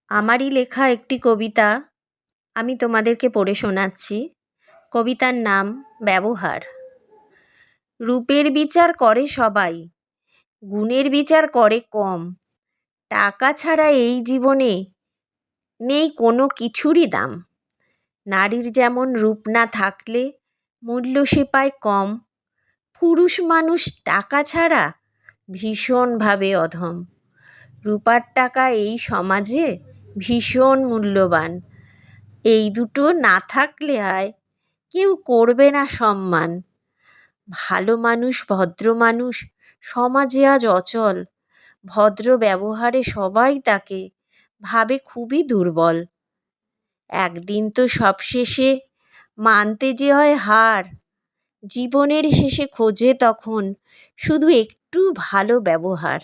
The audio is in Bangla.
আমারই লেখা একটি কবিতা আমি তোমাদেরকে পড়ে শোনাচ্ছি। কবিতার নাম ব্যবহার। রূপের বিচার করে সবাই, গুণের বিচার করে কম। টাকা ছাড়া এই জীবনে নেই কোনো কিছুরই দাম। নারীর যেমন রূপ না থাকলে মূল্য সে পায় কম, পুরুষ মানুষ টাকা ছাড়া ভীষণভাবে অধম। রূপার টাকা এই সমাজে ভীষণ মূল্যবান। এই দুটো না থাকলে হয় কেউ করবে না সম্মান। ভালো মানুষ, ভদ্র মানুষ সমাজে আজ অচল। ভদ্র ব্যবহারে সবাই তাকে ভাবে খুবই দুর্বল। একদিন তো সব শেষে মানতে যে হয় হার। জীবনের শেষে খোঁজে তখন শুধু একটু ভালো ব্যবহার।